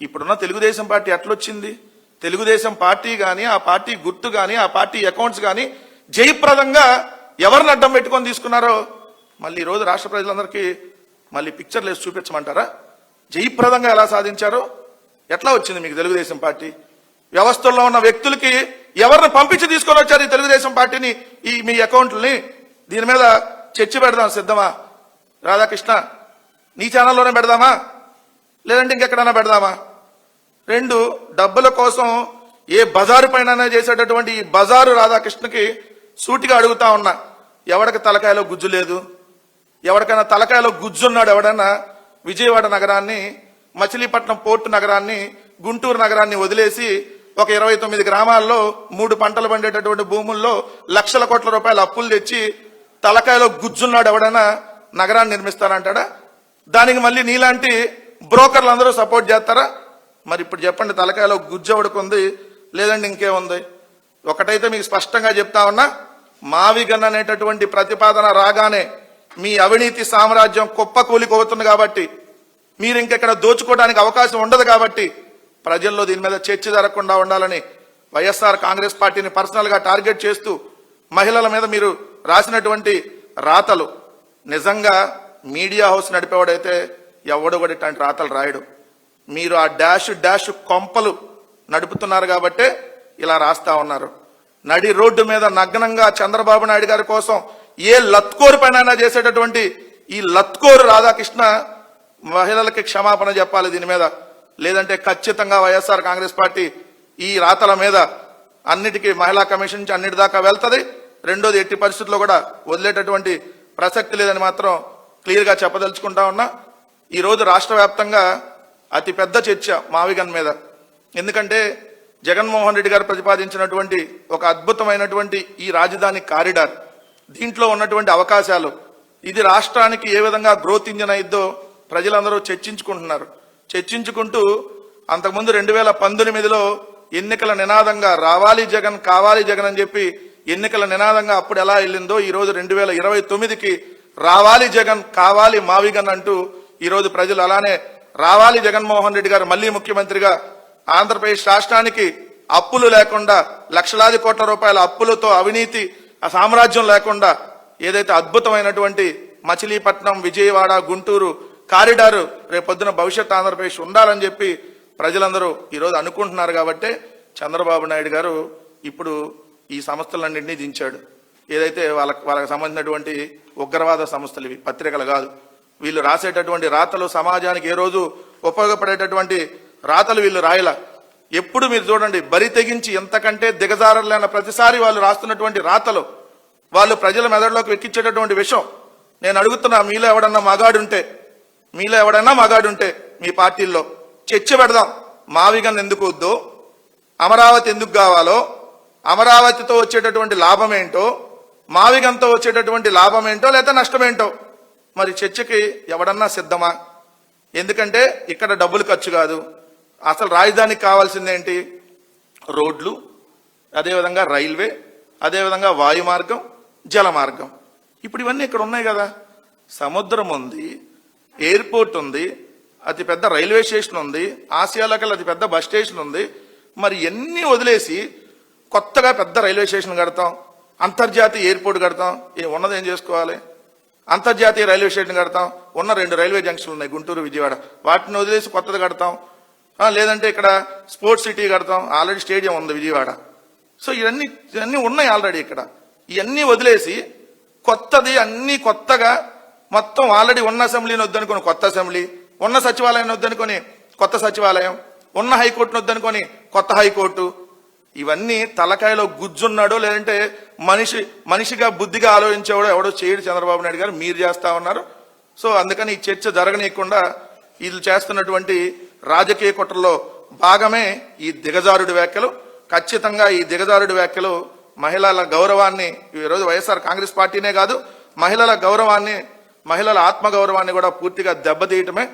ఇప్పుడున్న Telugu Desam party ఎట్లొచ్చింది? Telugu Desam party కానీ, ఆ పార్టీ గుర్తు కానీ, ఆ పార్టీ అకౌంట్స్ కానీ జయప్రదంగా ఎవరిని అడ్డం పెట్టుకొని తీసుకున్నారో మళ్ళీ ఈరోజు రాష్ట్ర ప్రజలందరికీ మళ్ళీ పిక్చర్లు వేసి చూపించమంటారా? జయప్రదంగా ఎలా సాధించారో ఎట్లా వచ్చింది మీకు తెలుగుదేశం పార్టీ? వ్యవస్థల్లో ఉన్న వ్యక్తులకి ఎవరిని పంపించి తీసుకొని వచ్చారు ఈ తెలుగుదేశం పార్టీని, ఈ మీ అకౌంట్లని? దీని మీద చర్చ పెడదాం, సిద్ధమా? రాధాకృష్ణ, నీ ఛానల్లోనే పెడదామా, లేదంటే ఇంకెక్కడైనా పెడదామా? రెండు, డబ్బుల కోసం ఏ బజారు పైన చేసేటటువంటి ఈ బజారు రాధాకృష్ణకి సూటిగా అడుగుతా ఉన్నా, ఎవడికి తలకాయలో గుజ్జు లేదు? ఎవరికైనా తలకాయలో గుజ్జున్నాడు ఎవడన్నా విజయవాడ నగరాన్ని, మచిలీపట్నం పోర్టు నగరాన్ని, గుంటూరు నగరాన్ని వదిలేసి ఒక 29 గ్రామాల్లో 3 పంటలు పండేటటువంటి భూముల్లో లక్షల కోట్ల రూపాయల అప్పులు తెచ్చి తలకాయలో గుజ్జున్నాడు ఎవడన్నా నగరాన్ని నిర్మిస్తారంటాడా? దానికి మళ్ళీ నీలాంటి బ్రోకర్లు అందరూ సపోర్ట్ చేస్తారా? మరి ఇప్పుడు చెప్పండి, తలకాయలో గుజ్జు ఎవడుకుంది, లేదండి ఇంకేముంది? ఒకటైతే మీకు స్పష్టంగా చెప్తా ఉన్నా, మావిగన్ అనేటటువంటి ప్రతిపాదన రాగానే మీ అవినీతి సామ్రాజ్యం కుప్పకూలిపోతుంది కాబట్టి, మీరు ఇంకెక్కడ దోచుకోవడానికి అవకాశం ఉండదు కాబట్టి ప్రజల్లో దీని మీద చర్చ జరగకుండా ఉండాలని వైఎస్ఆర్ కాంగ్రెస్ పార్టీని పర్సనల్ గా టార్గెట్ చేస్తూ మహిళల మీద మీరు రాసినటువంటి రాతలు, నిజంగా మీడియా హౌస్ నడిపేవాడైతే ఎవడు కూడా ఇట్లాంటి రాతలు రాయడు. మీరు ఆ డాష్ కొంపలు నడుపుతున్నారు కాబట్టే ఇలా రాస్తా ఉన్నారు. నడి రోడ్డు మీద నగ్నంగా చంద్రబాబు నాయుడు గారి కోసం ఏ లత్కోరు పైన చేసేటటువంటి ఈ లత్కోరు రాధాకృష్ణ మహిళలకి క్షమాపణ చెప్పాలి దీని మీద. లేదంటే ఖచ్చితంగా వైఎస్ఆర్ కాంగ్రెస్ పార్టీ ఈ రాతల మీద అన్నిటికీ మహిళా కమిషన్ నుంచి అన్నిటి దాకా వెళ్తుంది. రెండోది, ఎట్టి పరిస్థితుల్లో కూడా వదిలేటటువంటి ప్రసక్తి లేదని మాత్రం క్లియర్ గా చెప్పదలుచుకుంటా ఉన్నా. ఈ రోజు రాష్ట్ర వ్యాప్తంగా అతి పెద్ద చర్చ మావిగన్ మీద. ఎందుకంటే జగన్మోహన్ రెడ్డి గారు ప్రతిపాదించినటువంటి ఒక అద్భుతమైనటువంటి ఈ రాజధాని కారిడార్, దీంట్లో ఉన్నటువంటి అవకాశాలు, ఇది రాష్ట్రానికి ఏ విధంగా గ్రోత్ ఇంజన్ అయిద్దో ప్రజలందరూ చర్చించుకుంటున్నారు. చర్చించుకుంటూ అంతకుముందు 2019లో ఎన్నికల నినాదంగా రావాలి జగన్, కావాలి జగన్ అని చెప్పి ఎన్నికల నినాదంగా అప్పుడు ఎలా వెళ్ళిందో ఈ రోజు 2029కి రావాలి జగన్, కావాలి మావిగన్ అంటూ ఈరోజు ప్రజలు అలానే రావాలి జగన్మోహన్ రెడ్డి గారు మళ్లీ ముఖ్యమంత్రిగా, ఆంధ్రప్రదేశ్ రాష్ట్రానికి అప్పులు లేకుండా, లక్షలాది కోట్ల రూపాయల అప్పులతో అవినీతి ఆ సామ్రాజ్యం లేకుండా ఏదైతే అద్భుతమైనటువంటి మచిలీపట్నం, విజయవాడ, గుంటూరు కారిడారు రేపొద్దున భవిష్యత్ ఆంధ్రప్రదేశ్ ఉండాలని చెప్పి ప్రజలందరూ ఈరోజు అనుకుంటున్నారు. కాబట్టి చంద్రబాబు నాయుడు గారు ఇప్పుడు ఈ సంస్థలన్నింటినీ దించాడు. ఏదైతే వాళ్ళకి సంబంధించినటువంటి ఉగ్రవాద సంస్థలు, ఇవి పత్రికలు కాదు, వీళ్ళు రాసేటటువంటి రాతలు సమాజానికి ఏ రోజు ఉపయోగపడేటటువంటి రాతలు వీళ్ళు రాయల. ఎప్పుడు మీరు చూడండి, బరి తెగించి ఎంతకంటే దిగజారలేన ప్రతిసారి వాళ్ళు రాస్తున్నటువంటి రాతలు, వాళ్ళు ప్రజల మెదడులోకి ఎక్కించేటటువంటి విషయం. నేను అడుగుతున్నా, మీలో ఎవడన్నా మగాడుంటే మీ పార్టీల్లో చర్చ పెడదాం. మావిగన్ ఎందుకు వద్దో, అమరావతి ఎందుకు కావాలో, అమరావతితో వచ్చేటటువంటి లాభం ఏంటో, మావిగన్తో వచ్చేటటువంటి లాభం ఏంటో లేదా నష్టమేంటో మరి చర్చకి ఎవడన్నా సిద్ధమా? ఎందుకంటే ఇక్కడ డబ్బులు ఖర్చు కాదు. అసలు రాజధానికి కావాల్సిందేంటి? రోడ్లు, అదేవిధంగా రైల్వే, అదేవిధంగా వాయు మార్గం, జల మార్గం. ఇప్పుడు ఇవన్నీ ఇక్కడ ఉన్నాయి కదా. సముద్రం ఉంది, ఎయిర్పోర్ట్ ఉంది, అతి పెద్ద రైల్వే స్టేషన్ ఉంది, ఆసియాలో కల్లా అతి పెద్ద బస్ స్టేషన్ ఉంది. మరి ఎన్ని వదిలేసి కొత్తగా పెద్ద రైల్వే స్టేషన్ కడతాం, అంతర్జాతీయ ఎయిర్పోర్ట్ కడతాం, ఉన్నది ఏం చేసుకోవాలి? అంతర్జాతీయ రైల్వే స్టేషన్ కడతాం, ఉన్న 2 రైల్వే జంక్షన్లు ఉన్నాయి గుంటూరు, విజయవాడ, వాటిని వదిలేసి కొత్తది కడతాం. లేదంటే ఇక్కడ స్పోర్ట్స్ సిటీ కడతాం, ఆల్రెడీ స్టేడియం ఉంది విజయవాడ. సో ఇవన్నీ ఉన్నాయి ఆల్రెడీ ఇక్కడ. ఇవన్నీ వదిలేసి కొత్తది, అన్ని కొత్తగా మొత్తం ఆల్రెడీ ఉన్న అసెంబ్లీని వద్దనుకొని కొత్త అసెంబ్లీ, ఉన్న సచివాలయాన్ని వద్దనుకొని కొత్త సచివాలయం, ఉన్న హైకోర్టును వద్దనుకొని కొత్త హైకోర్టు. ఇవన్నీ తలకాయలో గుజ్జున్నాడో లేదంటే మనిషిగా బుద్ధిగా ఆలోచించేవాడో ఎవడో చేయడు చంద్రబాబు నాయుడు గారు, మీరు చేస్తా ఉన్నారు. సో అందుకని ఈ చర్చ జరగనీయకుండా వీళ్ళు చేస్తున్నటువంటి రాజకీయ కుట్రలో భాగమే ఈ దిగజారుడి వ్యాఖ్యలు. ఖచ్చితంగా ఈ దిగజారుడి వ్యాఖ్యలు మహిళల గౌరవాన్ని, ఈరోజు వైఎస్ఆర్ కాంగ్రెస్ పార్టీనే కాదు, మహిళల గౌరవాన్ని, మహిళల ఆత్మగౌరవాన్ని కూడా పూర్తిగా దెబ్బతీయటమే.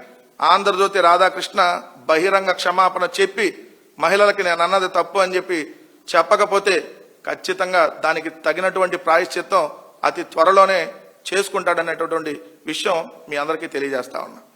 ఆంధ్రజ్యోతి రాధాకృష్ణ బహిరంగ క్షమాపణ చెప్పి మహిళలకి నేను అన్నది తప్పు అని చెప్పి చెప్పకపోతే ఖచ్చితంగా దానికి తగినటువంటి ప్రాయశ్చిత్తం అతి త్వరలోనే చేసుకుంటాడనేటటువంటి విషయం మీ అందరికీ తెలియజేస్తా ఉన్నా.